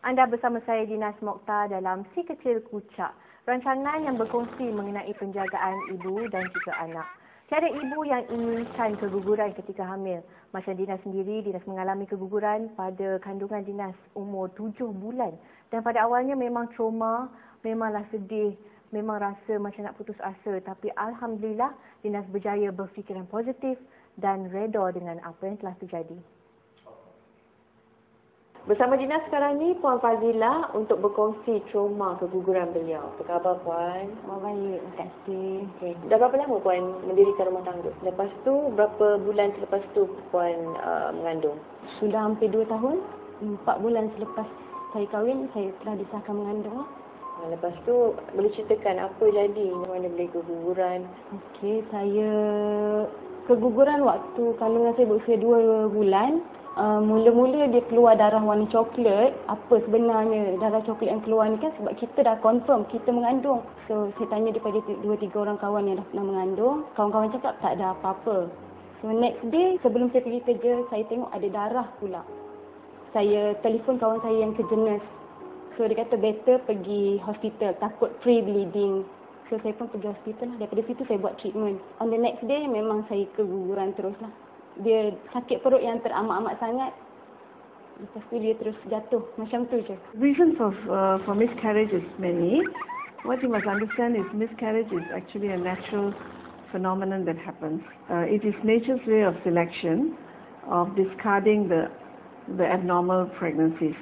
Anda bersama saya Dinas Mokhtar dalam Si Kecil Kucak, rancangan yang berkongsi mengenai penjagaan ibu dan juga anak. Tiada ibu yang inginkan keguguran ketika hamil. Macam Dinas sendiri, Dinas mengalami keguguran pada kandungan Dinas umur 7 bulan. Dan pada awalnya memang trauma, memanglah sedih, memang rasa macam nak putus asa. Tapi Alhamdulillah, Dinas berjaya berfikiran positif dan reda dengan apa yang telah terjadi. Bersama Dinas sekarang ni Puan Fazila untuk berkongsi trauma keguguran beliau. Apa khabar Puan? Baik, terima kasih. Okay. Dah berapa lama Puan mendirikan rumah tangga? Lepas tu, berapa bulan selepas tu Puan mengandung? Sudah hampir 2 tahun. 4 bulan selepas saya kahwin, saya telah disahkan mengandung. Lepas tu, boleh ceritakan apa jadi? Mana boleh keguguran? Okey, saya keguguran waktu kandungan saya berusia 2 bulan. Mula-mula dia keluar darah warna coklat. Apa sebenarnya darah coklat yang keluar ni kan sebab kita dah confirm kita mengandung. So saya tanya daripada 2-3 orang kawan yang dah pernah mengandung. Kawan-kawan cakap tak ada apa-apa. So next day sebelum saya pergi kerja, saya tengok ada darah pula. Saya telefon kawan saya yang kerja nurse. So dia kata better pergi hospital, takut pre-bleeding. So saya pun pergi hospital lah. Daripada situ saya buat treatment. On the next day memang saya keguguran terus lah. Dia sakit perut yang teramat-amat sangat. Lepas tu dia terus jatuh. Macam tu je. Reasons for miscarriage is many. What you must understand is miscarriage is actually a natural phenomenon that happens. It is nature's way of selection, of discarding the abnormal pregnancies.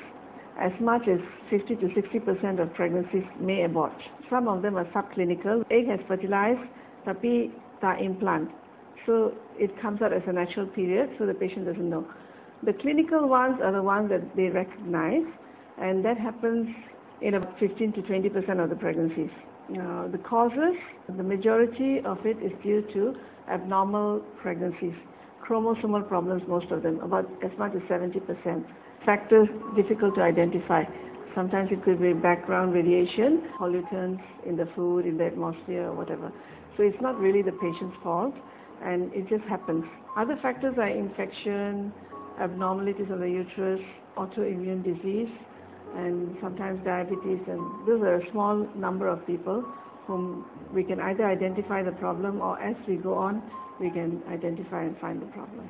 As much as 50 to 60% of pregnancies may abort. Some of them are subclinical. Egg has fertilized, tapi tak implant. So it comes out as a natural period, so the patient doesn't know. The clinical ones are the ones that they recognize, and that happens in about 15 to 20% of the pregnancies. The causes, the majority of it is due to abnormal pregnancies. Chromosomal problems, most of them, about as much as 70%. Factors difficult to identify. Sometimes it could be background radiation, pollutants in the food, in the atmosphere, or whatever. So it's not really the patient's fault, and it just happens. Other factors are infection, abnormalities of the uterus, autoimmune disease, and sometimes diabetes, and those are a small number of people whom we can either identify the problem, or as we go on, we can identify and find the problem.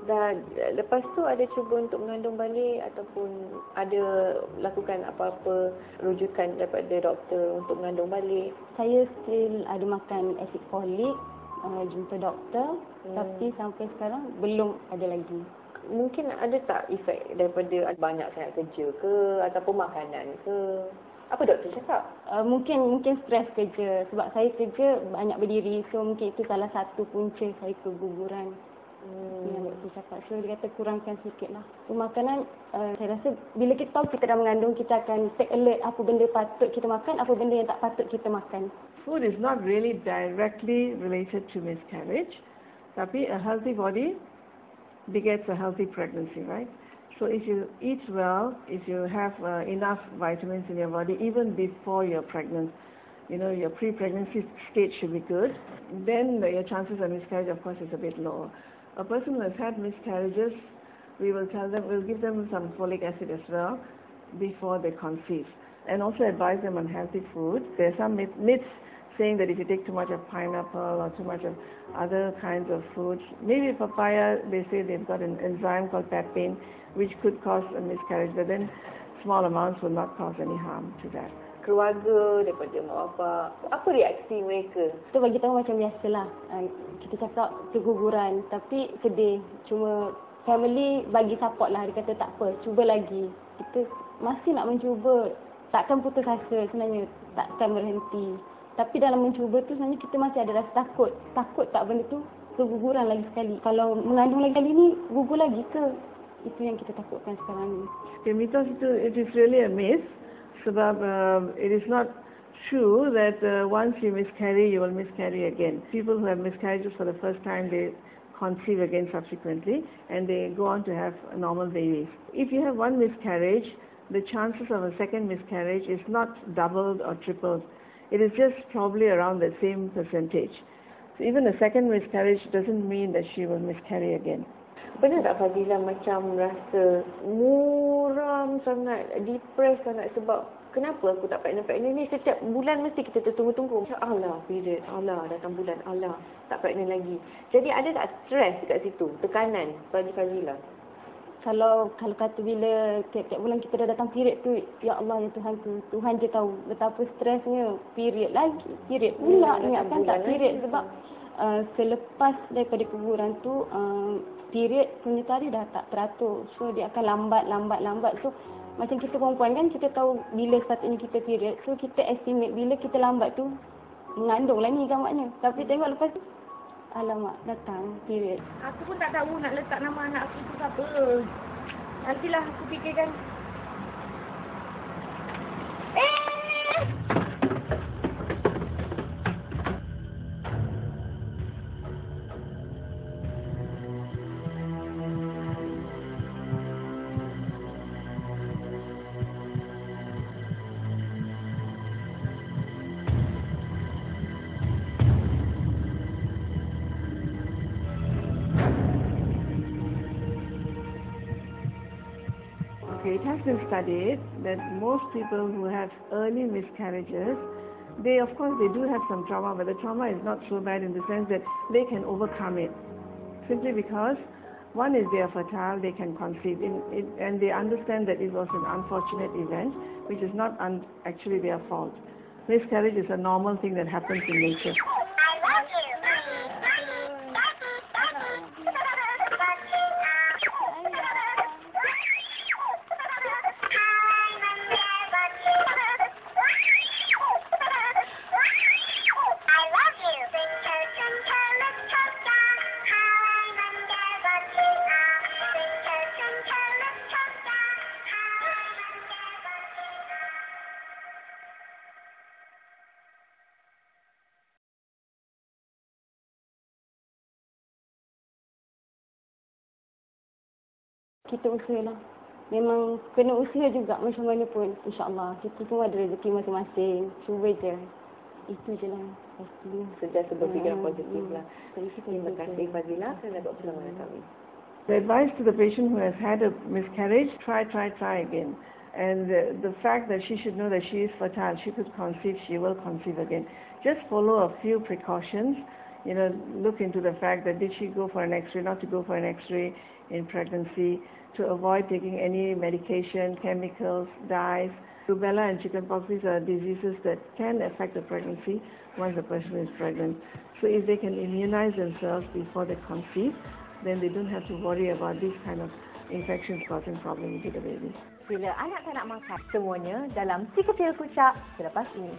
Dan lepas tu ada cuba untuk mengandung balik ataupun ada lakukan apa-apa rujukan daripada doktor untuk mengandung balik? Saya still ada makan acid folic, jumpa doktor, tapi sampai sekarang belum ada lagi. Mungkin ada tak efek daripada banyak sangat kerja ke ataupun makanan ke? Apa doktor cakap? Mungkin stres kerja. Sebab saya kerja banyak berdiri, so mungkin itu salah satu punca saya keguguran. Yang doktor cakap. So dia kata kurangkan sikit lah. Makanan, saya rasa bila kita tahu kita dah mengandung, kita akan take alert apa benda patut kita makan, apa benda yang tak patut kita makan. Food is not really directly related to miscarriage, tapi a healthy body begets a healthy pregnancy, right? So if you eat well, if you have enough vitamins in your body, even before you're pregnant, you know, your pre-pregnancy state should be good, then your chances of miscarriage, of course, is a bit lower. A person who has had miscarriages, we'll give them some folic acid as well before they conceive. And also advise them on healthy food. There are some myths saying that if you take too much of pineapple or too much of other kinds of fruits, maybe papaya, they say they've got an enzyme called papain, which could cause a miscarriage, but then small amounts will not cause any harm to that. Keluarga daripada mak bapak, apa reaksi mereka? Kita bagi tahu macam biasalah. Kita cakap keguguran, tapi sedih. Cuma family bagi support lah. Dia kata tak apa, cuba lagi. Kita masih nak mencuba. Takkan putus asa sebenarnya, takkan berhenti. Tapi dalam mencuba tu sebenarnya kita masih ada rasa takut. Takut tak benda tu keguguran lagi sekali. Kalau mengandung lagi kali ni, gugur lagi ke? Itu yang kita takutkan sekarang ni. Mitos itu, it is really a myth. Sebab it is not true that once you miscarry, you will miscarry again. People who have miscarriages for the first time, they conceive again subsequently, and they go on to have normal babies. If you have one miscarriage, the chances of a second miscarriage is not doubled or tripled. It is just probably around the same percentage. So even a second miscarriage doesn't mean that she will miscarry again. Pernah tak Fazila macam rasa muram sangat, depressed sangat sebab kenapa aku tak pregnant ni? Setiap bulan mesti kita tertunggu-tunggu. Macam alah period, alah datang bulan, alah tak pregnant lagi. Jadi ada tak stres dekat situ, tekanan bagi Fazila? Kalau kata bila tiap-tiap bulan kita dah datang period tu, ya Allah ya Tuhanku, Tuhan je tahu betapa stresnya. Period lagi, period pula ingatkan tak period sebab selepas daripada kuburan tu period punya tarikh dah tak teratur. So dia akan lambat. So macam kita perempuan kan, kita tahu bila sepatutnya kita period. So kita estimate bila kita lambat tu mengandung lah ni gamaknya. Tapi tengok lepas tu, alamak datang period. Aku pun tak tahu nak letak nama anak aku tu siapa. Nantilah aku fikirkan. It has been studied that most people who have early miscarriages, they of course they do have some trauma, but the trauma is not so bad in the sense that they can overcome it. Simply because one is they are fertile, they can conceive, and they understand that it was an unfortunate event, which is not actually their fault. Miscarriage is a normal thing that happens in nature. Kita usahalah. Memang kena usaha juga macam mana pun. InsyaAllah. Kita semua ada rezeki masing-masing. Cuba je. Itu je lah. Pastinya. Sentiasa berfikiran positif lah. Terima kasih Fazila kerana dapat bersama dengan kami. The advice to the patient who has had a miscarriage, try again. And the fact that she should know that she is fertile, she could conceive, she will conceive again. Just follow a few precautions. Look into the fact that did she go for an X-ray, not to go for an X-ray in pregnancy, to avoid taking any medication, chemicals, dyes. Rubella and chickenpox, these are diseases that can affect the pregnancy once the person is pregnant. So if they can immunize themselves before they conceive, then they don't have to worry about these kind of infections causing problems to the baby. Bila anak tak nak makan, semuanya dalam Si Kecil Kucak selepas ini.